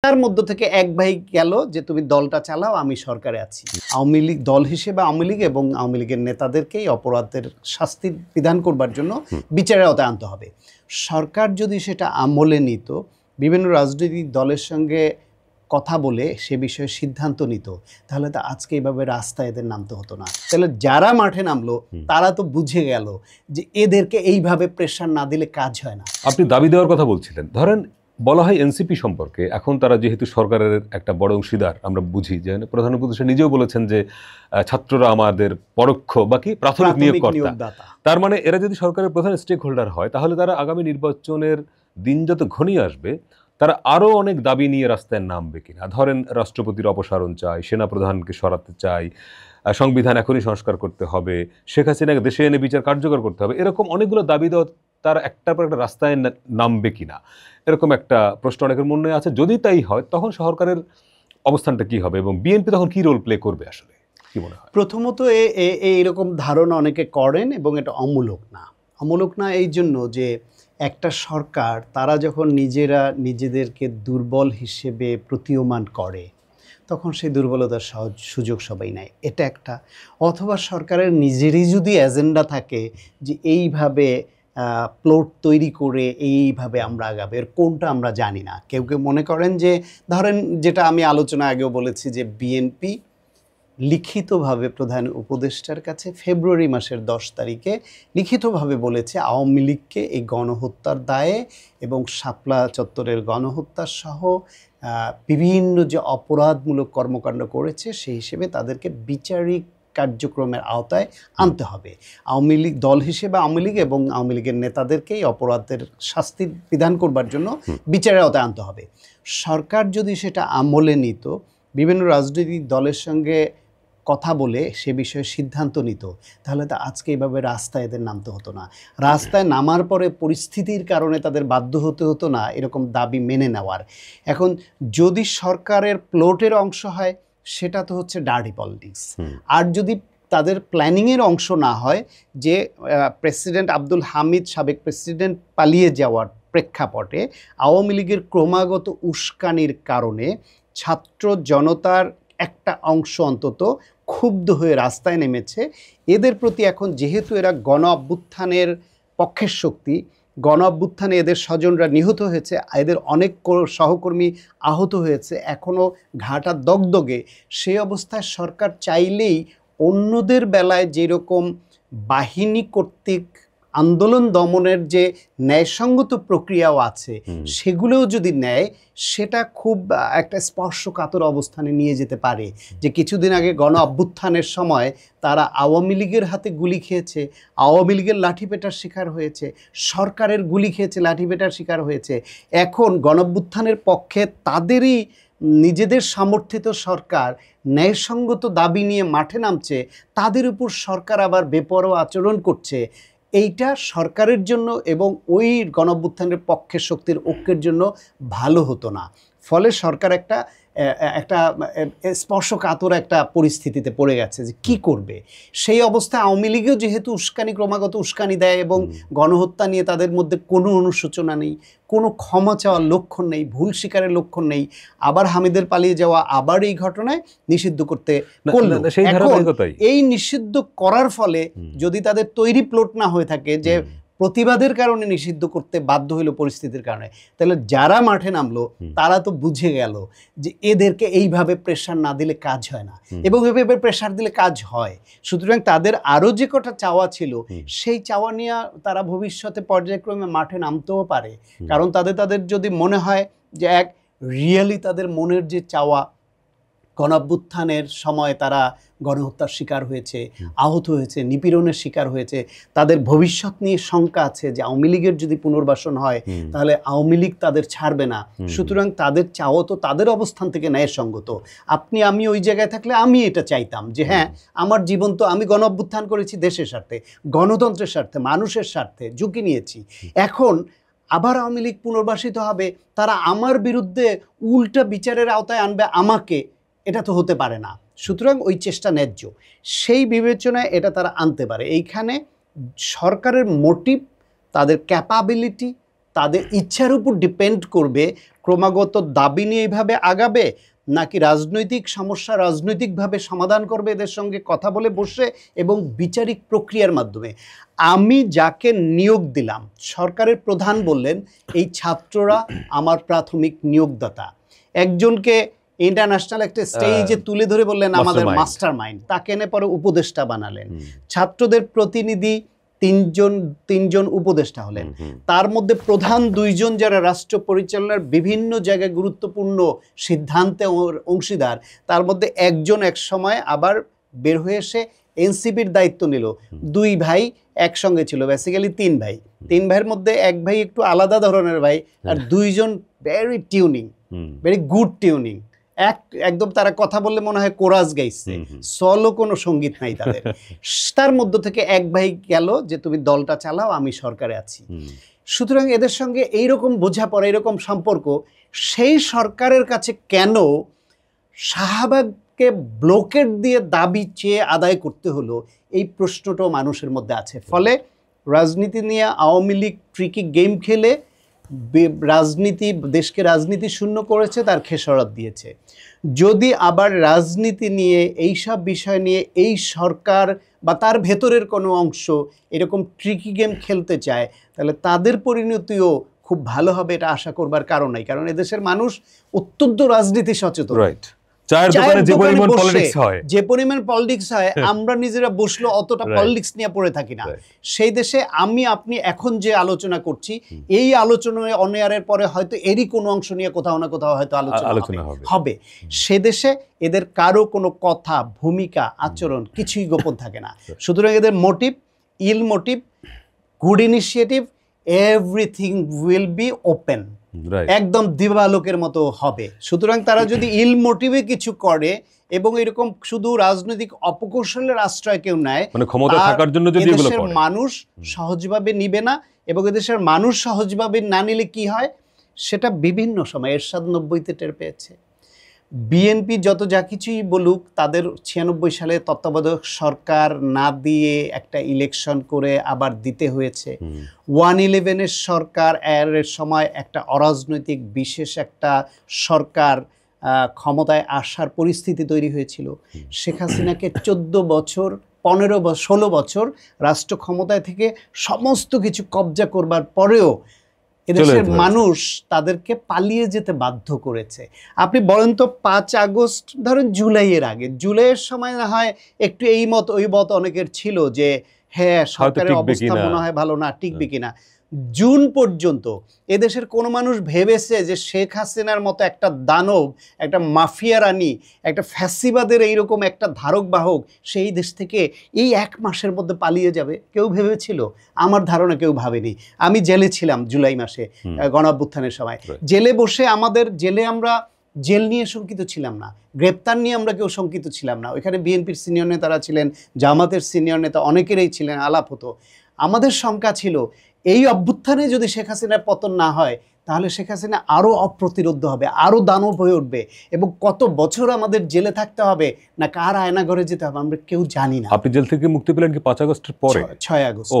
তার মধ্য থেকে এক ভাই গেল যে তুমি দলটা চালাও, আমি সরকারে আছি। আওয়ামী লীগ দল হিসেবে আওয়ামী লীগ এবং আওয়ামী লীগের নেতাদেরকেই অপরাধের শাস্তির বিধান করবার জন্য বিচারের আওতায় আনতে হবে। সরকার যদি সেটা আমলে নিত, বিভিন্ন রাজনৈতিক দলের সঙ্গে কথা বলে সে বিষয়ে সিদ্ধান্ত নিত, তাহলে তো আজকে এইভাবে রাস্তায় এদের নামতে হতো না। তাহলে যারা মাঠে নামলো তারা তো বুঝে গেল যে এদেরকে এইভাবে প্রেশার না দিলে কাজ হয় না। আপনি দাবি দেওয়ার কথা বলছিলেন, ধরেন বলা হয় এনসিপি সম্পর্কে, এখন তারা যেহেতু সরকারের একটা বড় অংশীদার, আমরা বুঝি যে প্রধান উপদেষ্টা নিজেও বলেছেন যে ছাত্ররা আমাদের পরোক্ষ বাকি প্রাথমিক নিয়োগকর্তা। তার মানে এরা যদি সরকারের প্রধান স্টেক হোল্ডার হয়, তাহলে তারা আগামী নির্বাচনের দিন যত ঘনিয়ে আসবে তারা আরও অনেক দাবি নিয়ে রাস্তায় নামবে কিনা। ধরেন রাষ্ট্রপতির অপসারণ চাই, সেনাপ্রধানকে সরাতে চাই, সংবিধান এখনই সংস্কার করতে হবে, শেখ হাসিনাকে দেশে এনে বিচার কার্যকর করতে হবে, এরকম অনেকগুলো দাবি দেওয়া তারা একটার পর একটা রাস্তায় নামবে কিনা, এরকম একটা প্রশ্ন অনেকের মনে আছে। যদি তাই হয় তখন সরকারের অবস্থানটা কি হবে এবং বিএনপি তখন কি রোল প্লে করবে, আসলে কি মনে হয়? প্রথমত এইরকম ধারণা অনেকে করেন এবং এটা অমূলক না। অমূলক না এই জন্য যে একটা সরকার তারা যখন নিজেদেরকে দুর্বল হিসেবে প্রতীয়মান করে, তখন সেই দুর্বলতার সুযোগ সবাই নেয়, এটা একটা। অথবা সরকারের নিজেরই যদি এজেন্ডা থাকে যে এইভাবে প্লট তৈরি করে এইভাবে আমরা আগাবে, এর কোনটা আমরা জানি না। কেউ কেউ মনে করেন যে, ধরেন যেটা আমি আলোচনা আগেও বলেছি যে বিএনপি লিখিতভাবে প্রধান উপদেষ্টার কাছে ফেব্রুয়ারি মাসের 10 তারিখে লিখিতভাবে বলেছে আওয়ামী লীগকে এই গণহত্যার দায়ে এবং শাপলা চত্বরের গণহত্যা সহ বিভিন্ন যে অপরাধমূলক কর্মকাণ্ড করেছে সেই হিসেবে তাদেরকে বিচারিক কার্যক্রমের আওতায় আনতে হবে। আওয়ামী লীগ দল হিসেবে আওয়ামী লীগ এবং আওয়ামী লীগের নেতাদেরকেই অপরাধের শাস্তির বিধান করবার জন্য বিচারের আওতায় আনতে হবে। সরকার যদি সেটা আমলে নিত, বিভিন্ন রাজনৈতিক দলের সঙ্গে কথা বলে সে বিষয়ে সিদ্ধান্ত নিত, তাহলে তো আজকে এইভাবে রাস্তায় এদের নামতে হতো না। রাস্তায় নামার পরে পরিস্থিতির কারণে তাদের বাধ্য হতে হতো না এরকম দাবি মেনে নেওয়ার। এখন যদি সরকারের প্লটের অংশ হয়, সেটা তো হচ্ছে ডার্টি পলিটিক্স। আর যদি তাদের প্ল্যানিংয়ের অংশ না হয়, যে প্রেসিডেন্ট আব্দুল হামিদ সাবেক প্রেসিডেন্ট পালিয়ে যাওয়ার প্রেক্ষাপটে আওয়ামী লীগের ক্রমাগত উস্কানির কারণে ছাত্র জনতার একটা অংশ অন্তত ক্ষুব্ধ হয়ে রাস্তায় নেমেছে, এদের প্রতি এখন যেহেতু এরা গণ অভ্যুত্থানের পক্ষের শক্তি, গণ অভ্যুত্থানে এদের স্বজনরা নিহত হয়েছে, এদের অনেক সহকর্মী আহত হয়েছে, এখনও ঘাটা দগদগে, সেই অবস্থায় সরকার চাইলেই অন্যদের বেলায় যেরকম বাহিনী কর্তৃক আন্দোলন দমনের যে ন্যায়সঙ্গত প্রক্রিয়াও আছে সেগুলোও যদি নেয়, সেটা খুব একটা স্পর্শকাতর অবস্থানে নিয়ে যেতে পারে। যে কিছুদিন আগে গণ অভ্যুত্থানের সময় তারা আওয়ামী লীগের হাতে গুলি খেয়েছে, আওয়ামী লীগের লাঠিপেটার শিকার হয়েছে, সরকারের গুলি খেয়েছে, লাঠিপেটার শিকার হয়েছে। এখন গণ অভ্যুত্থানের পক্ষে তাদেরই নিজেদের সমর্থিত সরকার ন্যায়সঙ্গত দাবি নিয়ে মাঠে নামছে, তাদের উপর সরকার আবার বেপরোয়া আচরণ করছে। এইটা সরকারের জন্য এবং ওই গণঅভ্যুত্থানের পক্ষের শক্তির ঐক্যের জন্য ভালো হতো না। ফলে সরকার একটা স্পর্শকাতর একটা পরিস্থিতিতে পড়ে গেছে যে কি করবে। সেই অবস্থায় আওয়ামী লীগেও যেহেতু ক্রমাগত উস্কানি দেয় এবং গণহত্যা নিয়ে তাদের মধ্যে কোনো অনুশোচনা নেই, কোনো ক্ষমা চাওয়ার লক্ষণ নেই, ভুল স্বীকারের লক্ষণ নেই, আবার হামিদের পালিয়ে যাওয়া, আবার এই ঘটনায় নিষিদ্ধ করতে করল। এই নিষিদ্ধ করার ফলে যদি তাদের তৈরি প্লট না হয়ে থাকে, যে প্রতিবাদের কারণে নিষিদ্ধ করতে বাধ্য হইল পরিস্থিতির কারণে, তাহলে যারা মাঠে নামলো তারা তো বুঝে গেল যে এদেরকে এইভাবে প্রেশার না দিলে কাজ হয় না, এবং এভাবে প্রেশার দিলে কাজ হয়। সুতরাং তাদের আরও যে কটা চাওয়া ছিল, সেই চাওয়া নিয়ে তারা ভবিষ্যতে পর্যায়ক্রমে মাঠে নামতেও পারে। কারণ তাদের যদি মনে হয় যে রিয়েলি তাদের মনের যে চাওয়া, গণঅভ্যুত্থানের সময় তারা গণহত্যার শিকার হয়েছে, আহত হয়েছে, নিপীড়নের শিকার হয়েছে, তাদের ভবিষ্যৎ নিয়ে শঙ্কা আছে যে আওয়ামী লীগের যদি পুনর্বাসন হয় তাহলে আওয়ামী লীগ তাদের ছাড়বে না। সুতরাং তাদের চাওয়া তো তাদের অবস্থান থেকে ন্যায়সঙ্গত। আমি ওই জায়গায় থাকলে আমি এটা চাইতাম যে হ্যাঁ, আমার জীবন তো আমি গণঅভ্যুত্থান করেছি দেশের স্বার্থে, গণতন্ত্রের স্বার্থে, মানুষের স্বার্থে ঝুঁকি নিয়েছি। এখন আবার আওয়ামী লীগ পুনর্বাসিত হবে, তারা আমার বিরুদ্ধে উল্টা বিচারের আওতায় আনবে আমাকে, এটা তো হতে পারে না। সুতরাং ওই চেষ্টা ন্যায্য, সেই বিবেচনায় এটা তারা আনতে পারে। এইখানে সরকারের মোটিভ, তাদের ক্যাপাবিলিটি, তাদের ইচ্ছার উপর ডিপেন্ড করবে ক্রমাগত দাবি নিয়ে এইভাবে আগাবে, নাকি রাজনৈতিক সমস্যা রাজনৈতিকভাবে সমাধান করবে এদের সঙ্গে কথা বলে বসে এবং বিচারিক প্রক্রিয়ার মাধ্যমে? আমি যাকে নিয়োগ দিলাম, সরকারের প্রধান বললেন এই ছাত্ররা আমার প্রাথমিক নিয়োগদাতা। একজনকে ইন্টারন্যাশনাল একটা স্টেজে তুলে ধরে বললেন আমাদের মাস্টার মাইন্ড, তাকে এনে পরে উপদেষ্টা বানালেন। ছাত্রদের প্রতিনিধি তিনজন উপদেষ্টা হলেন, তার মধ্যে প্রধান 2 জন যারা রাষ্ট্র পরিচালনার বিভিন্ন জায়গায় গুরুত্বপূর্ণ সিদ্ধান্তে অংশীদার, তার মধ্যে একজন এক সময় আবার বের হয়ে এসে এনসিপির দায়িত্ব নিল। 2 ভাই একসঙ্গে ছিল, বেসিক্যালি 3 ভাই। 3 ভাইয়ের মধ্যে এক ভাই একটু আলাদা ধরনের ভাই, আর 2 জন very tuning, very good tuning. একদম তারা কথা বললে মনে হয় কোরাস গাইছে, সলো কোনো সঙ্গীত নাই তাদের। তার মধ্য থেকে এক ভাই গেল যে তুমি দলটা চালাও, আমি সরকারে আছি। সুতরাং এদের সঙ্গে এইরকম বোঝাপড়া, এরকম সম্পর্ক, সেই সরকারের কাছে কেন শাহবাগকে ব্লকেট দিয়ে দাবি চেয়ে আদায় করতে হলো, এই প্রশ্নটাও মানুষের মধ্যে আছে। ফলে রাজনীতি নিয়ে আওয়ামী লীগ ট্রিকি গেম খেলে দেশকে রাজনীতি শূন্য করেছে, তার খেসারত দিয়েছে। যদি আবার রাজনীতি নিয়ে এইসব বিষয় নিয়ে এই সরকার বা তার ভেতরের কোনো অংশ এরকম ট্রিকি গেম খেলতে চায়, তাহলে তাদের পরিণতিও খুব ভালো হবে, এটা আশা করবার কারণ নাই। কারণ এদেশের মানুষ অত্যন্ত রাজনীতি সচেতন। যে পরিমাণ পলিটিক্স হয়, আমরা নিজেরা বসলো অতটা পলিটিক্স নিয়ে পড়ে থাকি না। সেই দেশে আপনি এখন যে আলোচনা করছি, এই আলোচনায় অনেয়ারের পরে হয়তো এরই কোনো অংশ নিয়ে কোথাও না কোথাও হয়তো আলোচনা হবে। সে দেশে এদের কারো কোনো কথা, ভূমিকা, আচরণ কিছুই গোপন থাকে না। সুতরাং এদের motive, ill motive, good initiative, everything will be open, একদম দিবালোকের মতো হবে। সুতরাং তারা যদি ইল মোটিভে কিছু করে এবং এরকম শুধু রাজনৈতিক অপকৌশলের আশ্রয় কেউ নেয়, মানে ক্ষমতা থাকার জন্য যদি এগুলো করে, মানুষ সহজভাবে নিবে না। এবং এদেশের মানুষ সহজভাবে না নিলে কি হয়, সেটা বিভিন্ন সময় এরশাদ 90-তে টের পেয়েছে। বিএনপি যত যা কিছুই বলুক, তাদের 96 সালে তত্ত্বাবধায়ক সরকার না দিয়ে একটা ইলেকশন করে আবার দিতে হয়েছে। 111-এর সরকার এর সময় একটা অরাজনৈতিক বিশেষ একটা সরকার ক্ষমতায় আসার পরিস্থিতি তৈরি হয়েছিল। শেখ হাসিনাকে 14 বছর 16 বছর রাষ্ট্র ক্ষমতায় থেকে সমস্ত কিছু কবজা করবার পরেও এদেশের মানুষ তাদেরকে পালিয়ে যেতে বাধ্য করেছে। আপনি বলেন তো 5 আগস্ট ধরেন জুলাইয়ের আগে, জুলাইয়ের সময় না হয় একটু এই মত ওই মত অনেকের ছিল যে হ্যাঁ সরকারের অবস্থা মনে হয় ভালো না, টিকবে কিনা। জুন পর্যন্ত এদেশের কোনো মানুষ ভেবেছে যে শেখ হাসিনার মতো একটা দানব, একটা মাফিয়া রানী, একটা ফ্যাসিবাদের এইরকম একটা ধারক বাহক সেই দেশ থেকে এই 1 মাসের মধ্যে পালিয়ে যাবে? কেউ ভেবেছিল? আমার ধারণা কেউ ভাবেনি। আমি জেলে ছিলাম জুলাই মাসে গণঅভ্যুত্থানের সময়। জেলে বসে আমরা জেল নিয়ে শঙ্কিত ছিলাম না, গ্রেপ্তার নিয়ে আমরা কেউ শঙ্কিত ছিলাম না। ওইখানে বিএনপির সিনিয়র নেতারা ছিলেন, জামাতের সিনিয়র নেতা অনেকেরই ছিলেন, আলাপ হতো। আমাদের শঙ্কা ছিল এই অভ্যুত্থানে যদি শেখ হাসিনার পতন না হয়, তাহলে শেখ হাসিনা আরও অপ্রতিরোধ্য হবে, আরও দানব হয়ে উঠবে, এবং কত বছর আমাদের জেলে থাকতে হবে, না কার আয়নাঘরে যেতে হবে, আমরা কেউ জানি না। আপনি জেল থেকে মুক্তি পেলেন কি 5 আগস্টের পরে? 6 আগস্ট,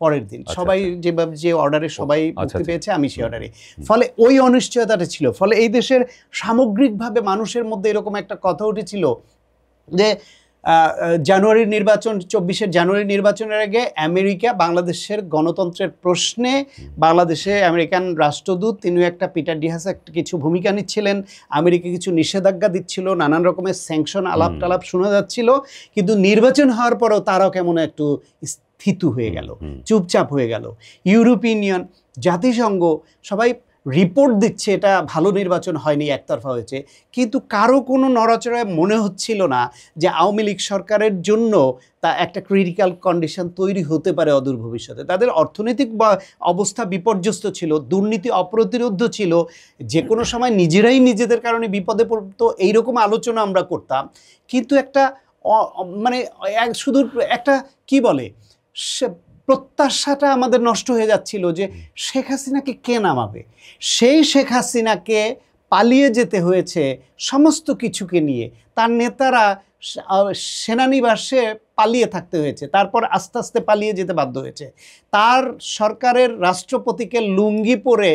পরের দিন। সবাই যেভাবে যে অর্ডারে সবাই মুক্তি পেয়েছে, আমি সেই অর্ডারে। ফলে ওই অনিশ্চয়তাটা ছিল। ফলে এই দেশের সামগ্রিকভাবে মানুষের মধ্যে এরকম একটা কথা উঠেছিল যে জানুয়ারির নির্বাচন, 24 জানুয়ারি নির্বাচনের আগে আমেরিকা বাংলাদেশের গণতন্ত্রের প্রশ্নে, বাংলাদেশে আমেরিকান রাষ্ট্রদূত তিনিও একটা পিটার ডিহাস একটা কিছু ভূমিকা নিচ্ছিলেন, আমেরিকা কিছু নিষেধাজ্ঞা দিচ্ছিল, নানান রকমের স্যাংশন আলাপ টালাপ শোনা যাচ্ছিল। কিন্তু নির্বাচন হওয়ার পরেও তারাও কেমন একটু স্থিত হয়ে গেল, চুপচাপ হয়ে গেল। ইউরোপিয়ান ইউনিয়ন, জাতিসংঘ সবাই রিপোর্ট দিচ্ছে এটা ভালো নির্বাচন হয়নি, একতরফা হয়েছে, কিন্তু কারো কোনো নড়াচড়ায় মনে হচ্ছিল না যে আওয়ামী লীগ সরকারের জন্য তা একটা ক্রিটিক্যাল কন্ডিশন তৈরি হতে পারে অদূর ভবিষ্যতে। তাদের অর্থনৈতিক অবস্থা বিপর্যস্ত ছিল, দুর্নীতি অপ্রতিরোধ্য ছিল, যে কোনো সময় নিজেরাই নিজেদের কারণে বিপদে পড়তো, এইরকম আলোচনা আমরা করতাম। কিন্তু একটা মানে শুধু একটা কি বলে প্রত্যাশাটা আমাদের নষ্ট হয়ে যাচ্ছিল যে শেখ হাসিনাকে কে নামাবে। সেই শেখ হাসিনাকে পালিয়ে যেতে হয়েছে সমস্ত কিছুকে নিয়ে। তার নেতারা সেনানিবাসে পালিয়ে থাকতে হয়েছে, তারপর আস্তে আস্তে পালিয়ে যেতে বাধ্য হয়েছে। তার সরকারের রাষ্ট্রপতিকে লুঙ্গি পরে,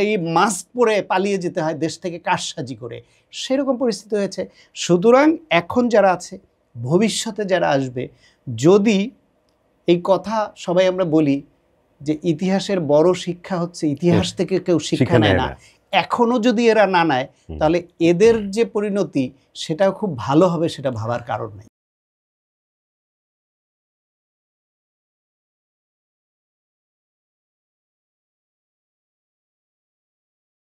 এই মাস্ক পরে পালিয়ে যেতে হয় দেশ থেকে কারসাজি করে, সেরকম পরিস্থিতি হয়েছে। সুতরাং এখন যারা আছে, ভবিষ্যতে যারা আসবে, যদি এই কথা সবাই আমরা বলি যে ইতিহাসের বড় শিক্ষা হচ্ছে ইতিহাস থেকে কেউ শিক্ষা নেয় না, এখনো যদি এরা না নেয় তাহলে এদের যে পরিণতি সেটাও খুব ভালো হবে, সেটা ভাবার কারণ নেই।